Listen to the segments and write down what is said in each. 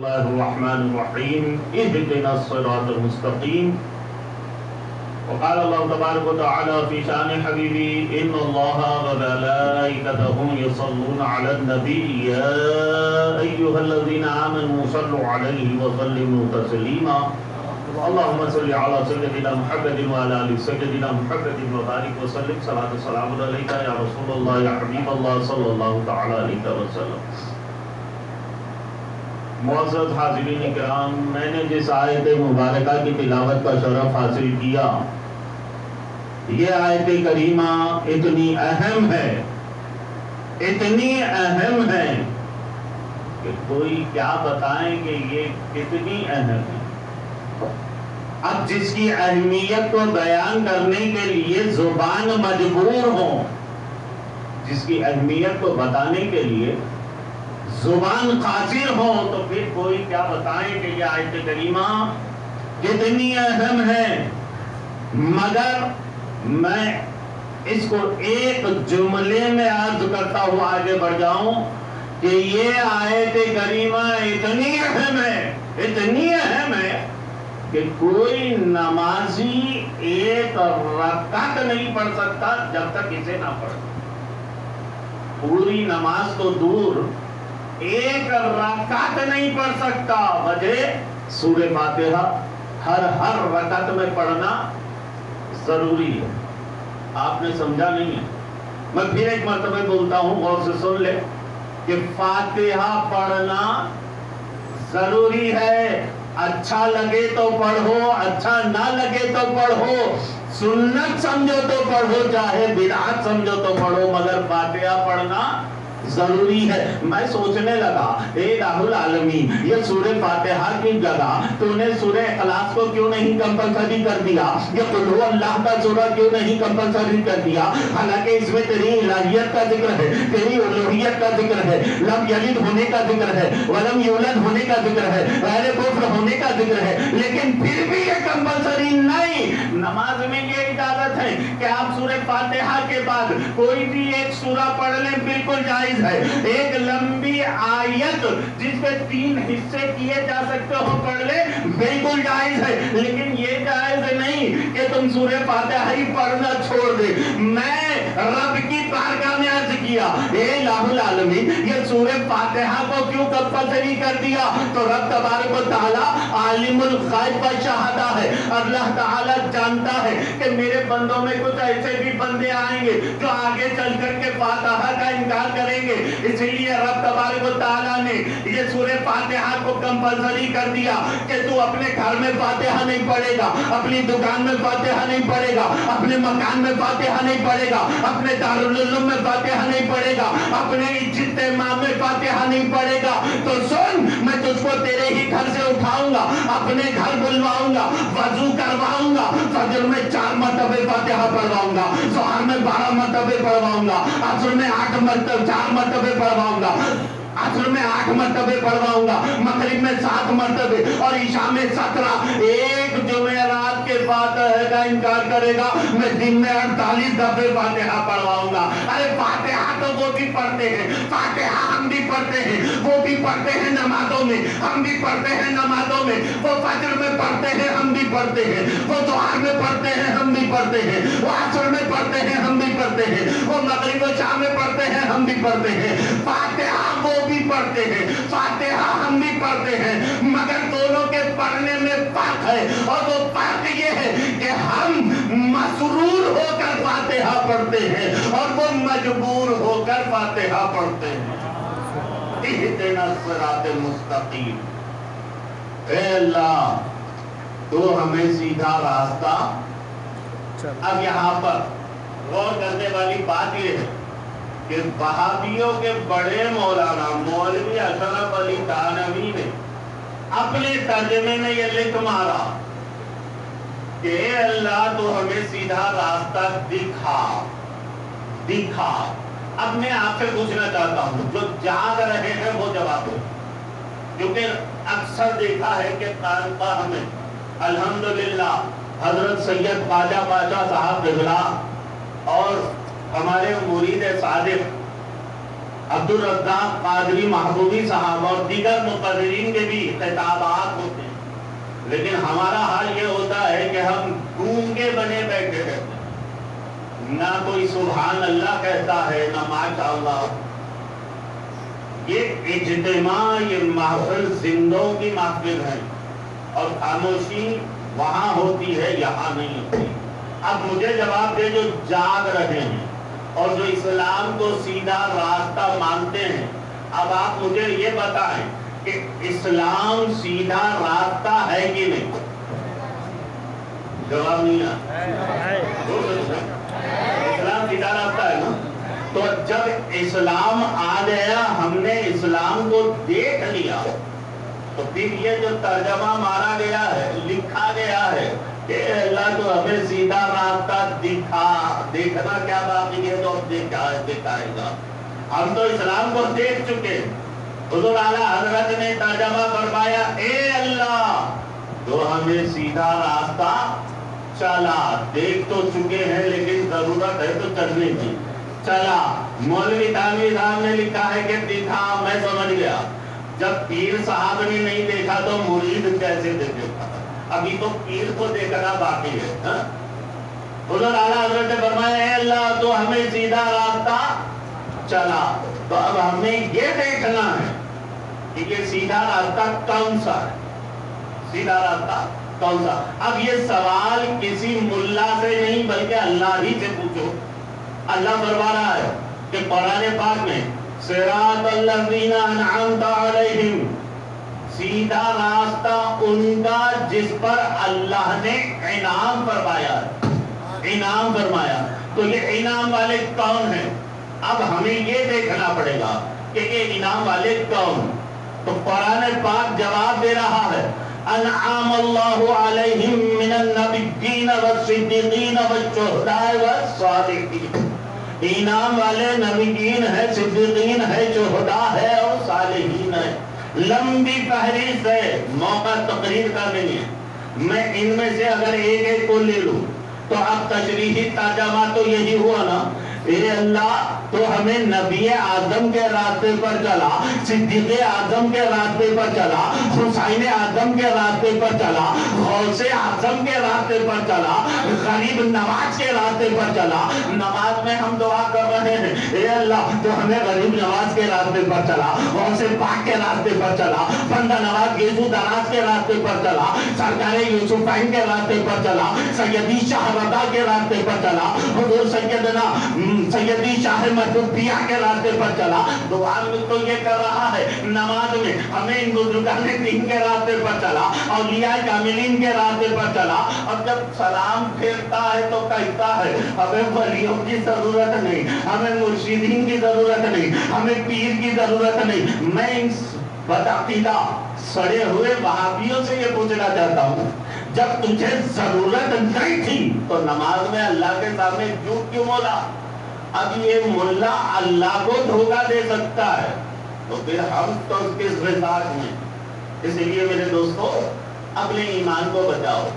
الله الرحمن الرحيم اهدنا الصراط المستقيم. وقال الله تبارك وتعالى في شان حبيبي إن الله وملائكته يصلون على النبي يا أيها الذين آمنوا صلوا عليه وسلموا تسليما. اللهم صل على سيدنا محمد وعلى آل سيدنا محمد وبارك وسلم صلاة السلام عليك يا رسول الله يا حبيب الله صلى الله تعالى عليه وسلم. معزز حاضرین کرام، میں نے جس آیت مبارکہ کی تلاوت کا شرف حاصل کیا، یہ آیت کریمہ اتنی اہم ہے کہ کوئی کیا بتائیں کہ یہ کتنی اہم ہے. اب جس کی اہمیت کو بیان کرنے کے لیے زبان مجبور ہو، جس کی اہمیت کو بتانے کے لیے زبان قاصر ہو، تو پھر کوئی کیا بتائیں کہ یہ آیت کریمہ کتنی اہم ہے. مگر میں اس کو ایک جملے میں عرض کرتا ہوا آگے بڑھ جاؤں کہ یہ آیت کریمہ اتنی اہم ہے کہ کوئی نمازی ایک رکعت نہیں پڑھ سکتا جب تک اسے نہ پڑھے. پوری نماز تو دور، ایک رکعت نہیں پڑھ سکتا. وجہ سورہ فاتحہ ہر رکعت میں پڑھنا ضروری ہے. آپ نے سمجھا نہیں ہے. میں پھر ایک مرتبہ بولتا ہوں، غور سے سن لے کہ فاتحہ پڑھنا ضروری ہے. اچھا لگے تو پڑھو، اچھا نہ لگے تو پڑھو، سنت سمجھو تو پڑھو، چاہے بدعت سمجھو تو پڑھو، مگر فاتحہ پڑھنا ضروری ہے. میں سوچنے لگا، اے الہ العالمین، یہ سورہ فاتحہ کی جگہ تو نے سورہ اخلاص کو کیوں نہیں کمپلسری کر دیا؟ یہ قل هو اللہ کا سورہ کیوں نہیں کمپلسری کر دیا؟ حالانکہ اس میں تیری الہیت کا ذکر ہے، تیری الوہیت کا ذکر ہے، لم یلد ہونے کا ذکر ہے، ولم یولد ہونے کا ذکر ہے، غیر کفر ہونے کا ذکر ہے، لیکن پھر بھی یہ کمپلسری نہیں. نماز میں یہ اجازت ہے کہ آپ سورہ فاتحہ کے بعد کوئی بھی ایک سورہ پڑھ لیں، بالکل جائز ہے. ایک لمبی آیت جس پہ 3 حصے کیے جا سکتے ہو پڑھ لے، بالکل جائز ہے. لیکن یہ جائز نہیں کہ تم سورہ فاتحہ ہی پڑھنا چھوڑ دے. میں رب کی بارگاہ میں عرض کیا، اے الہ العالمین، یہ سورہ فاتحہ کو کیوں کمپلسری کر دیا؟ تو رب تبارک و تعالی عالم الغیب و شہادہ ہے. اللہ تعالی جانتا ہے کہ میرے بندوں میں کچھ ایسے بھی بندے آئیں گے جو آگے چل کر کے فاتحہ کا انکار کریں گے. اس لیے رب تبارک و تعالی نے یہ سورہ فاتحہ کو کمپلسری کر دیا کہ تو اپنے گھر میں فاتحہ نہیں پڑھے گا، اپنی دکان میں فاتحہ نہیں پڑھے گا، اپنے مکان میں فاتحہ نہیں پڑھے گا، اپنے دارالعلوم میں فاتحہ نہیں پڑھے گا، اپنے اجتماع میں فاتحہ نہیں پڑھے گا. تو سن، میں تجھ کو تیرے ہی گھر سے اٹھاؤں گا، اپنے گھر بلواؤں گا، وضو کرواؤں گا، فجر میں 4 مرتبہ فاتحہ پڑھواؤں گا، ظہر میں 12 مرتبہ پڑھواؤں گا، عصر میں 4 مرتبہ پڑھواؤں گا، عصر میں 8 مرتبہ پڑھواؤں گا، مغرب میں 7 مرتبہ اور عشاء میں 17. ایک جمعرات کے فاتحہ کا انکار کرے گا، میں دن میں 48 دفعے فاتحہ پڑھواؤں گا. ارے فاتحہ تو وہ بھی پڑھتے ہیں، فاتحہ ہم بھی پڑھتے ہیں، وہ بھی پڑھتے ہیں نمازوں میں، ہم بھی پڑھتے ہیں نمازوں میں. وہ فجر میں پڑھتے ہیں، ہم بھی پڑھتے ہیں، وہ ظہر میں پڑھتے ہیں، ہم بھی پڑھتے ہیں، وہ عصر میں پڑھتے ہیں، ہم بھی پڑھتے ہیں، وہ مغرب و عشاء میں پڑھتے ہیں، ہم بھی پڑھتے ہیں. فاتحہ وہ بھی پڑھتے ہیں، فاتحہ ہم بھی پڑھتے ہیں، مگر دونوں کے پڑھنے میں فرق ہے. اور وہ فرق یہ ہے کہ ہم مسرور ہو کر فاتحہ پڑھتے ہیں اور وہ مجبور ہو کر فاتحہ پڑھتے ہیں. اہدنا الصراط المستقیم. اے اللہ، تو ہمیں سیدھا راستہ. اب یہاں پر غور کرنے والی بات یہ ہے کہ وہابیوں کے بڑے مولانا مولوی اشرف علی تھانوی نے اپنے ترجمے میں یہ لکھ مارا کہ اے اللہ، تو ہمیں سیدھا راستہ دکھا. اب میں آپ سے پوچھنا چاہتا ہوں، جو جاگ رہے ہیں وہ جواب دو، کیونکہ اکثر دیکھا ہے کہ خانقاہ میں الحمدللہ حضرت سید خواجہ پاشا صاحب دہلا اور ہمارے مرید صادق عبد الرزاق قادری محبوبی صاحب اور دیگر مقررین کے بھی خطابات ہوتے ہیں، لیکن ہمارا حال یہ ہوتا ہے کہ ہم گونگے بنے بیٹھے رہتے ہیں، نہ کوئی سبحان اللہ کہتا ہے نہ ماشاء اللہ۔ یہ اجتماع، یہ محفل زندوں کی محفل ہے اور خاموشی وہاں ہوتی ہے، یہاں نہیں ہوتی۔ اب مجھے جواب دے جو جاگ رہے ہیں اور جو اسلام کو سیدھا راستہ مانتے ہیں، اب آپ مجھے یہ بتائیں کہ اسلام سیدھا راستہ ہے کہ نہیں؟ جواب نہیں ہے۔ اسلام سیدھا راستہ ہے نا؟ تو جب اسلام آ گیا، ہم نے اسلام کو دیکھ لیا، تو پھر یہ جو ترجمہ مارا گیا ہے، لکھا گیا ہے کہ اللہ تو ہمیں سیدھا راستہ دیکھنا کیا باقی ہے، تو دکھائے گا۔ ہم تو اسلام کو دیکھ چکے۔ حضور اعلیٰ حضرت نے ترجمہ فرمایا، اے اللہ تو ہمیں سیدھا راستہ چلا، دیکھ تو چکے ہیں لیکن ضرورت ہے تو چلنے کی، چلا۔ مولوی تھانوی صاحب نے لکھا ہے کہ دکھا، میں سمجھ گیا۔ جب پیر صاحب نے نہیں دیکھا تو مرید کیسے دیکھے گا؟ ابھی تو پیر کو دیکھنا باقی ہے۔ حضور اعلیٰ حضرت نے فرمایا، اے اللہ تو ہمیں سیدھا راستہ چلا۔ تو اب ہمیں یہ دیکھنا ہے کہ یہ سیدھا راستہ کون سا ہے، سیدھا راستہ کون سا۔ اب یہ سوال کسی ملا سے نہیں بلکہ اللہ ہی سے پوچھو۔ اللہ فرما رہا ہے کہ قرآن پاک میں صراط الذین انعمت علیہم، سیدھا راستہ ان کا جس پر اللہ نے انعام فرمایا ہے، انعام فرمایا۔ تو یہ انعام والے کون ہیں؟ اب ہمیں یہ دیکھنا پڑے گا کہ یہ انعام والے کون۔ تو قرآن پاک جواب دے رہا ہے، انعام اللہ علیہم من النبیین والصدیقین والشہداء والصالحین۔ انعام والے نبیین ہے، صدیقین ہے، شہداء ہے اور صالحین ہے۔ لمبی فہرست ہے، موقع تقریر کا نہیں ہے۔ میں ان میں سے اگر ایک ایک کو لے لوں تو اب تشریحی ترجمہ تو یہی ہوا نا، اے اللہ تو ہمیں نبی اعظم کے راستے پر چلا، صدیق اعظم کے راستے پر چلا، حسین اعظم کے راستے پر چلا، غوث اعظم کے راستے پر چلا، غریب نواز کے راستے پر چلا۔ نماز میں ہم دعا کر رہے ہیں، اے اللہ تو ہمیں غریب نواز کے راستے پر چلا، غوث پاک کے راستے پر چلا، بندہ نواز یسوع دراز کے راستے پر چلا، سرکار یوسفین کے راستے پر چلا، سیدی شاہ رضا کے راستے پر چلا، حضور سیدی شاہ محبوبیہ کے راستے پر چلا۔ دعا میں تو یہ کر رہا ہے، نماز میں ہمیں ان بزرگان دین کے راستے پر چلا، اولیاء کاملین کے راستے پر چلا۔ اور جب سلام پھیرتا ہے تو کہتا ہے ہمیں ولیوں کی ضرورت نہیں، ہمیں مرشدین کی ضرورت نہیں، ہمیں پیر کی ضرورت نہیں۔ میں ان بدعقیدہ سڑے ہوئے وہابیوں سے یہ پوچھنا چاہتا ہوں، جب تجھے ضرورت نہیں تھی تو نماز میں اللہ کے سامنے جھوٹ کیوں بولا؟ اب یہ ملا اللہ کو دھوکہ دے سکتا ہے تو پھر ہم تو کس مزاج میں؟ اس لیے میرے دوستو اپنے ایمان کو بچاؤ۔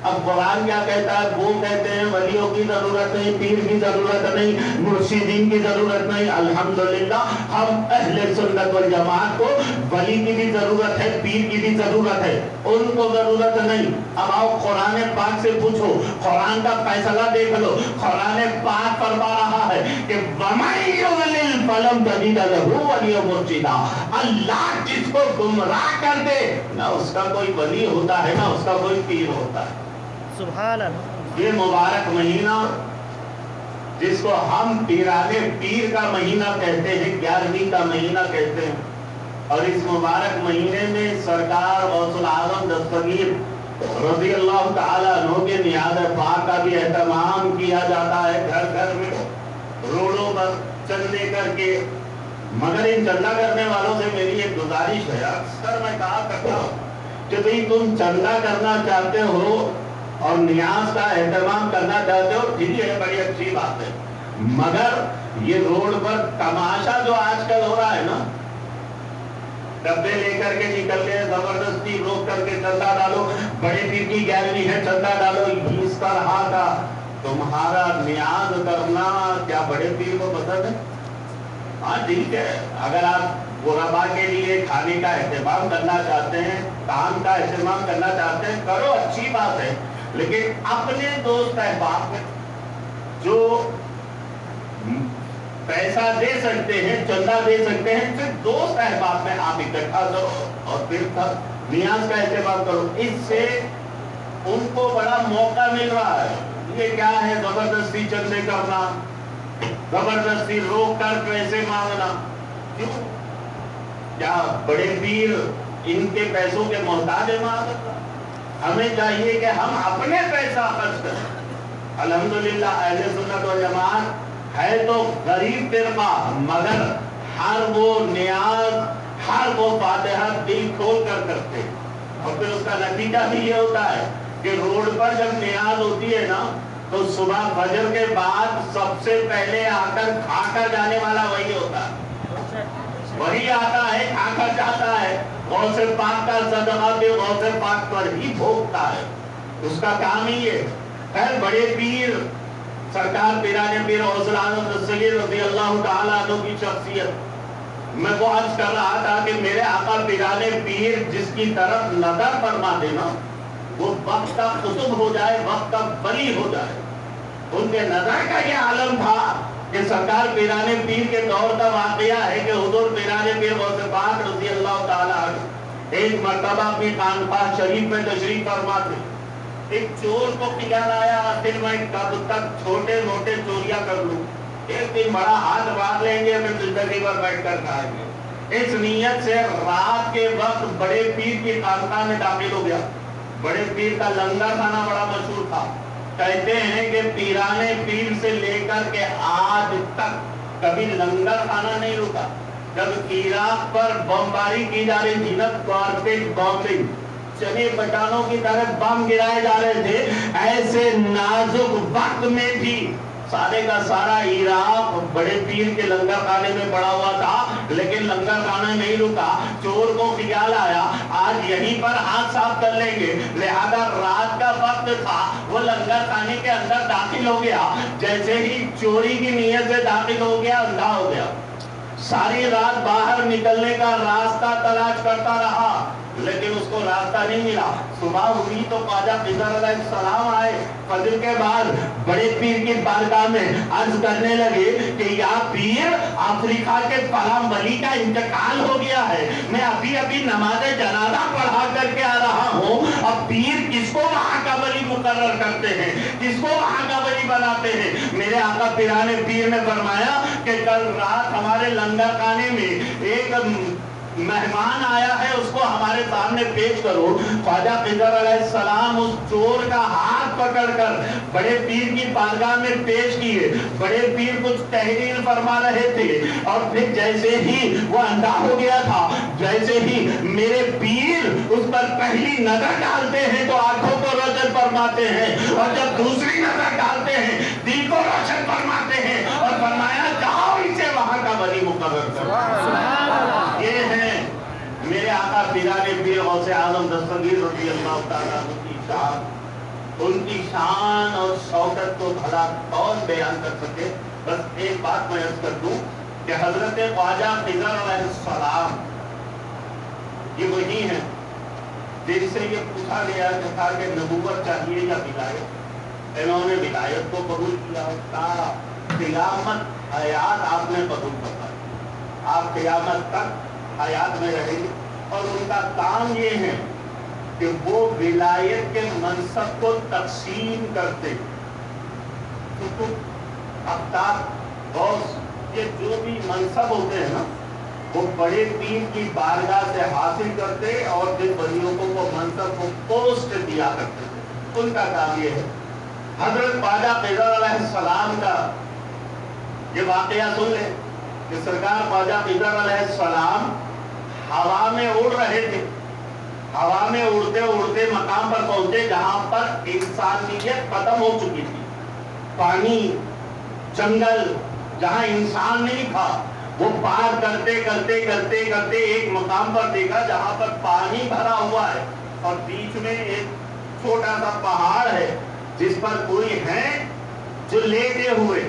اب قرآن کیا کہتا ہے؟ وہ کہتے ہیں ولیوں کی ضرورت نہیں، پیر کی ضرورت نہیں، مرشدین کی ضرورت نہیں۔ الحمدللہ ہم اہل سنت والجماعت کو ولی کی بھی ضرورت ہے، پیر کی بھی ضرورت ہے، ان کو ضرورت نہیں۔ اب آؤ قرآن پاک سے پوچھو، قرآن کا فیصلہ دیکھ لو۔ قرآن پاک فرما رہا ہے کہ وَمَن يُضْلِلْ فَلَن تَجِدَ لَهُ وَلِيًّا مُرْشِدًا۔ اللہ جس کو گمراہ کر دے نہ اس کا کوئی ولی ہوتا ہے نہ اس کا کوئی پیر ہوتا ہے۔ سبحان اللہ۔ یہ مبارک مہینہ جس کو ہم پیرانے پیر کا مہینہ کہتے ہیں، 11ویں کا مہینہ کہتے ہیں، اور اس مبارک مہینے میں سرکار غوث العظم دستگیر رضی اللہ تعالیٰ عنہ کے نیاز پاک کا بھی اہتمام کیا جاتا ہے، گھر گھر میں روڈوں پر چندے کر کے۔ مگر ان چندہ کرنے والوں سے میری ایک گزارش ہے، اکثر میں کہا کرتا ہوں کہ بھئی تم چندہ کرنا چاہتے ہو اور نیاز کا اہتمام کرنا چاہتے ہو، ٹھیک ہے، بڑی اچھی بات ہے، مگر یہ روڈ پر تماشا جو آج کل ہو رہا ہے نا، ڈبے لے کر کے نکل کے زبردستی روک کر کے چندہ ڈالو، بڑے پیر کی 11ویں ہے چندہ ڈالو، اس طرح کا تمہارا نیاز کرنا کیا بڑے پیر کو پسند ہے؟ ہاں ٹھیک ہے، اگر آپ غربا کے لیے کھانے کا اہتمام کرنا چاہتے ہیں، کام کا اہتمام کرنا چاہتے ہیں، کرو، اچھی بات ہے، لیکن اپنے دوست احباب میں جو پیسہ دے سکتے ہیں، چندہ دے سکتے ہیں، صرف دوست احباب میں آپ اکٹھا کرو اور پھر نیاز کا اہتمام کرو. اس سے ان کو بڑا موقع مل رہا ہے. یہ کیا ہے زبردستی چندے کرنا، زبردستی روک کر پیسے مانگنا؟ کیوں؟ کیا بڑے پیر ان کے پیسوں کے محتاج ہیں؟ ہمیں چاہیے کہ ہم اپنے پیسہ خرچ کریں. الحمدللہ اہل سنت والجماعت ہے تو غریب فرقہ، مگر ہر وہ نیاز، ہر وہ فاتحہ دل کھول کر کرتے. اور پھر اس کا نتیجہ بھی یہ ہوتا ہے کہ روڈ پر جب نیاز ہوتی ہے نا، تو صبح فجر کے بعد سب سے پہلے آ کر کھا کر جانے والا وہی ہوتا ہے، وہی آتا ہے، کھا کر جاتا ہے. غوث پاک کا صدقہ بھی غوث پاک پر ہی بھوگتا ہے، اس کا کام ہی ہے. خیر بڑے پیر سرکار پیرانے پیر غوث العالم دستگیر رضی اللہ تعالیٰ عنہ کی شخصیت، میں وہ عرض کر رہا تھا کہ میرے آقا پیرانے پیر جس کی طرف نظر فرما دینا، وہ وقت کا قطب ہو جائے، وقت کا ولی ہو جائے. ان کے نظر کا یہ عالم تھا کہ سرکار پیرانے پیر کے دور کا واقعہ ہے کہ حضور پیرانے پیر غوث پاک رضی اللہ تعالیٰ عنہ ایک مرتبہ اپنی خانقاہ شریف میں تشریف فرما تھے. ایک چور کو خیال آیا دل میں کب تک چھوٹے موٹے چوریاں کر لوں، ایک دن بڑا ہاتھ مار لیں گے، پھر زندگی پر بیٹھ کر کھائیں گے. اس نیت سے رات کے وقت بڑے پیر کی خانقاہ میں داخل ہو گیا. بڑے پیر کا لنگر کھانا بڑا مشہور تھا. کہتے ہیں کہ پیرانے پیر سے لے کر کے آج تک کبھی لنگر کھانا نہیں رکا. جب عراق پر بمباری کی جا رہی تھی نا، کارپیٹ بامبنگ، چنے بٹانوں کی طرح بم گرائے جا رہے تھے، ایسے نازک وقت میں بھی سارے کا سارا عراق بڑے پیر کے لنگر خانے میں پڑا ہوا تھا، لیکن لنگر خانہ نہیں رکا. چور کو خیال آیا آج یہیں پر ہاتھ صاف کر لیں گے، لہذا رات کا وقت تھا، وہ لنگر خانے کے اندر داخل ہو گیا. جیسے ہی چوری کی نیت سے داخل ہو گیا، اندھا ہو گیا. ساری رات باہر نکلنے کا راستہ تلاش کرتا رہا، لیکن اس کو راستہ نہیں ملا. صبح ہوئی تو خواجہ خضر علیہ السلام آئے. فجر کے بعد بڑے پیر کی بارگاہ میں عرض کرنے لگے کہ یا پیر، افریقہ کے فلاں ولی کا انتقال ہو گیا ہے، میں ابھی نماز جنازہ پڑھا کر کے آ رہا ہوں. اب پیر کس کو وہاں کا ولی مقرر کرتے ہیں، کس کو وہاں کا ولی بناتے ہیں؟ میرے آقا پیرانے پیر نے فرمایا کہ کل رات ہمارے لنگر خانے میں ایک مہمان آیا ہے، اس کو ہمارے سامنے پیش کرو. خواجہ خضر علیہ السلام اس چور کا ہاتھ پکڑ کر بڑے پیر کی بارگاہ میں پیش کیے. بڑے پیر کچھ تحریر فرما رہے تھے، اور پھر جیسے ہی وہ اندھا ہو گیا تھا، جیسے ہی میرے پیر اس پر پہلی نظر ڈالتے ہیں تو آنکھوں کو روشن فرماتے ہیں، اور جب دوسری نظر ڈالتے ہیں دل کو روشن فرماتے ہیں، اور فرمایا جاؤ اسے وہاں کا ولی مقرر کرو. یہ ہیں میرے آقا پیرانے پیر غوث اعظم دستگیر رضی اللہ تعالیٰ عنہ کی شان. ان کی شان اور شوکت کو بھلا کون بیان کر سکے؟ بس ایک بات میں عرض کر دوں کہ حضرت خواجہ خضر علیہ السلام یہ وہی ہیں جن سے یہ پوچھا گیا تھا کہ نبوت چاہیے یا ولایت. انہوں نے ولایت کو قبول کیا، کہا قیامت حیات آپ نے قبول کرا، آپ قیامت تک حیات میں رہیں گے. اور ان کا کام یہ ہے کہ وہ ولایت کے منصب کو تقسیم کرتے. اقطاب، غوث، یہ جو بھی منصب ہوتے ہیں نا، وہ بڑے پیر کی بارگاہ سے حاصل کرتے اور جن ولیوں کو وہ منصب کو پوسٹ دیا کرتے تھے. ان کا کام یہ ہے. حضرت خواجہ خضر علیہ السلام کا یہ واقعہ سن لیں کہ سرکار خواجہ خضر علیہ السلام ہوا میں اڑ رہے تھے. ہوا میں اڑتے اڑتے مقام پر پہنچے جہاں پر انسانیت ختم ہو چکی تھی. پانی، جنگل، جہاں انسان نہیں تھا، وہ پار کرتے کرتے کرتے کرتے ایک مقام پر دیکھا جہاں پر پانی بھرا ہوا ہے اور بیچ میں ایک چھوٹا سا پہاڑ ہے جس پر کوئی ہے جو لیٹے ہوئے.